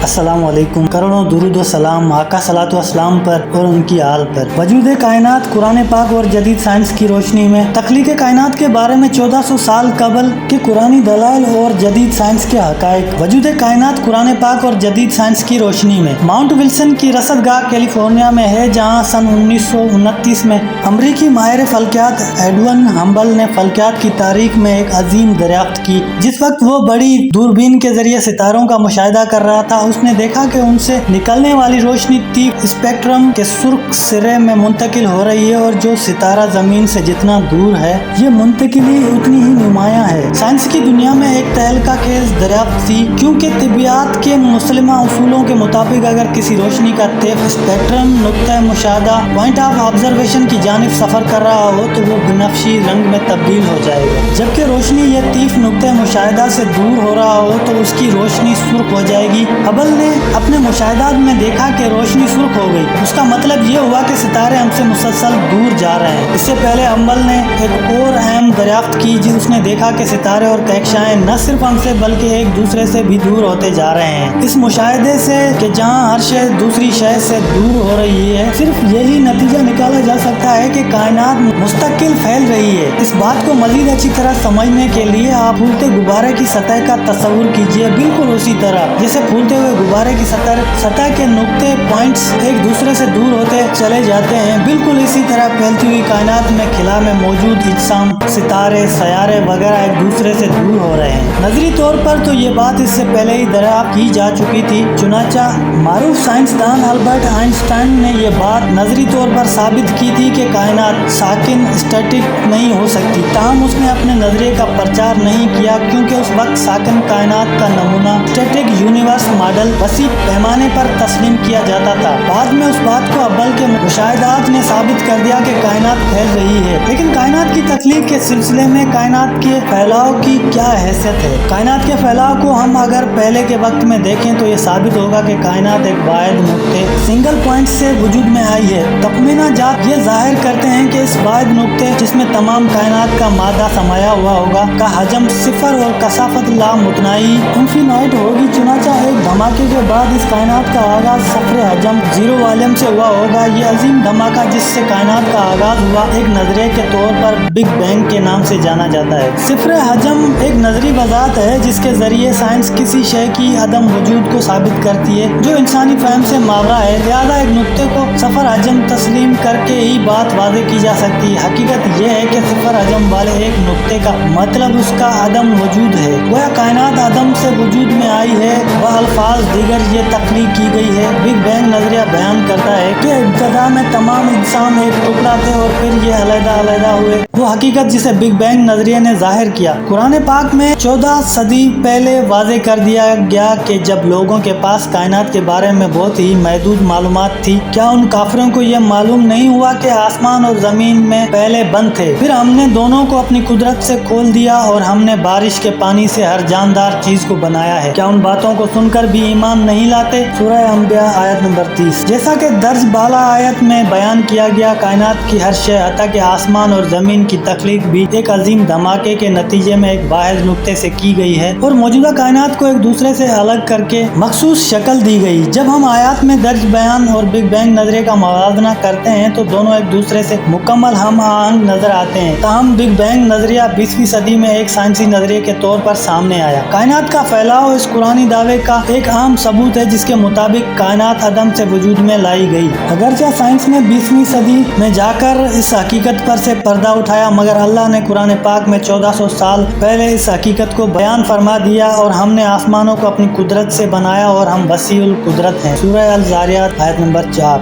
السلام علیکم، کروڑوں درود و سلام آقا صلوات و اسلام پر اور ان کی آل پر۔ وجود کائنات قرآن پاک اور جدید سائنس کی روشنی میں تخلیق کائنات کے بارے میں 1400 سال قبل کے قرآنی دلائل اور جدید سائنس کے حقائق۔ وجود کائنات قرآن پاک اور جدید سائنس کی روشنی میں ماؤنٹ ولسن کی رصد گاہ کیلیفورنیا میں ہے، جہاں سن 1929 میں امریکی ماہر فلکیات ایڈون ہبل نے فلکیات کی تاریخ میں ایک عظیم دریافت کی۔ جس وقت وہ بڑی دوربین کے ذریعے ستاروں کا مشاہدہ کر رہا تھا، اس نے دیکھا کہ ان سے نکلنے والی روشنی تیز اسپیکٹرم کے سرخ سرے میں منتقل ہو رہی ہے، اور جو ستارہ زمین سے جتنا دور ہے، یہ منتقلی اتنی ہی نمایاں ہے۔ سائنس کی دنیا میں ایک تہلکہ خیز دریافت تھی، کیونکہ طبیعیات کے مسلمہ اصولوں کے مطابق اگر کسی روشنی کا طیف اسپیکٹرم نقطہ مشاہدہ پوائنٹ آف آبزرویشن کی جانب سفر کر رہا ہو تو وہ بنفشی رنگ میں تبدیل ہو جائے گا، جبکہ روشنی یہ طیف نقطہ مشاہدہ سے دور ہو رہا ہو تو اس کی روشنی سرخ ہو جائے گی۔ ہبل نے اپنے مشاہدات میں دیکھا کہ روشنی سرخ ہو گئی۔ اس کا مطلب یہ ہوا کہ ستارے ہم سے مسلسل دور جا رہے ہیں۔ اس سے پہلے ہبل نے ایک اور اہم دریافت کی، اس نے دیکھا کہ ستارے اور کہکشائیں نہ صرف ہم سے بلکہ ایک دوسرے سے بھی دور ہوتے جا رہے ہیں۔ اس مشاہدے سے کہ جہاں ہر شے دوسری شے سے دور ہو رہی ہے، صرف یہی نتیجہ نکالا جا سکتا ہے کہ کائنات مستقل پھیل رہی ہے۔ اس بات کو مزید اچھی طرح سمجھنے کے لیے آپ پھولتے غبارے کی سطح کا تصور کیجئے، بالکل اسی طرح جیسے پھولتے ہوئے غبارے کی سطح کے نقطے پوائنٹس ایک دوسرے سے دور ہوتے چلے جاتے ہیں، بالکل اسی طرح پھیلتی ہوئی کائنات میں خلا میں موجود اجسام، ستارے، سیارے وغیرہ ایک دوسرے سے دور ہو رہے ہیں۔ نظری طور پر تو یہ بات اس سے پہلے ہی دریافت کی جا چکی تھی، چنانچہ معروف سائنسدان البرٹ آئنسٹائن نے یہ بات نظری طور پر ثابت کی تھی کہ کائنات ساکن اسٹیٹک نہیں ہو سکتی۔ تاہم اس نے اپنے نظریے کا پرچار نہیں کیا، کیونکہ اس وقت ساکن کائنات کا نمونہ اسٹیٹک یونیورس ماڈل وسیع پیمانے پر تسلیم کیا جاتا تھا۔ بعد میں اس بات کو ہبل کے مشاہدات نے ثابت کر دیا کہ کائنات پھیل رہی ہے، لیکن کائنات کی تخلیق کے سلسلے میں کائنات کے پھیلاؤ کی کیا حیثیت ہے؟ کائنات کے پھیلاؤ کو ہم اگر پہلے کے وقت میں دیکھیں تو یہ ثابت ہوگا کہ کائنات ایک واحد نقطے سنگل پوائنٹ سے وجود میں آئی ہے۔ تخمینہ جات یہ ظاہر کرتے ہیں کہ اس واحد نقطے جس میں تمام کائنات کا مادہ سمایا ہوا ہوگا کا حجم صفر اور کثافت لامتناہی انفینائٹ ہوگی۔ چنانچہ ایک دھماکے کے بعد اس کائنات کا آغاز صفر حجم زیرو والیوم سے ہوا ہوگا۔ یہ عظیم دھماکہ جس سے کائنات کا آغاز ہوا ایک نظریے کے طور پر بگ بینگ کے نام سے جانا جاتا ہے۔ صفر حجم ایک نظری وضاحت ہے جس کے ذریعے سائنس کسی شے کی عدم وجود کو ثابت کرتی ہے جو انسانی فہم سے ماورا ہے، لہذا ایک نقطے کو صفر حجم تسلیم کر کے ہی بات واضح کی جا سکتی ہے۔ حقیقت یہ ہے کہ صفر حجم والے ایک نقطے کا مطلب اس کا عدم وجود ہے، گویا کائنات عدم سے وجود میں آئی ہے۔ وہ الفاظ دیگر یہ تخلیق کی گئی ہے۔ بگ بینگ نظریہ بیان کرتا ہے کہ ابتدا میں تمام اجسام ایک ٹکڑا تھے اور پھر یہ علیحدہ علیحدہ ہوئے، وہ حقیقت جسے بگ بینگ نظریے نے ظاہر کیا۔ قرآن پاک میں 14 صدی پہلے واضح کر دیا گیا کہ جب لوگوں کے پاس کائنات کے بارے میں بہت ہی محدود معلومات تھی، کیا ان کافروں کو یہ معلوم نہیں ہوا کہ آسمان اور زمین میں پہلے بند تھے، پھر ہم نے دونوں کو اپنی قدرت سے کھول دیا اور ہم نے بارش کے پانی سے ہر جاندار چیز کو بنایا ہے، کیا ان باتوں کو سن کر بھی ایمان نہیں لاتے؟ سورہ انبیاء آیت نمبر 30۔ جیسا کہ درج بالا آیت میں بیان کیا گیا، کائنات کی ہر شے حتیٰ کہ آسمان اور زمین کی تخلیق بھی ایک عظیم دھماکے کے نتیجے میں ایک واحد نقطے سے کی گئی ہے اور موجودہ کائنات کو ایک دوسرے سے الگ کر کے مخصوص شکل دی گئی۔ جب ہم آیات میں درج بیان اور بگ بینگ نظریے کا موازنہ کرتے ہیں تو دونوں ایک دوسرے سے مکمل ہم آہنگ نظر آتے ہیں۔ تاہم بگ بینگ نظریہ 20ویں صدی میں ایک سائنسی نظریے کے طور پر سامنے آیا۔ کائنات کا پھیلاؤ اس قرآنی دعوے کا ایک عام ثبوت ہے جس کے مطابق کائنات عدم سے وجود میں لائی گئی۔ اگرچہ سائنس نے 20ویں صدی میں جا کر اس حقیقت پر سے پردہ اٹھایا، مگر اللہ نے قرآن پاک میں 1400 سال پہلے اس حقیقت کو بیان فرما دیا، اور ہم نے آسمانوں کو اپنی قدرت سے بنایا اور ہم وسیع القدرت ہیں۔ سورہ الذاریات آیت نمبر 4۔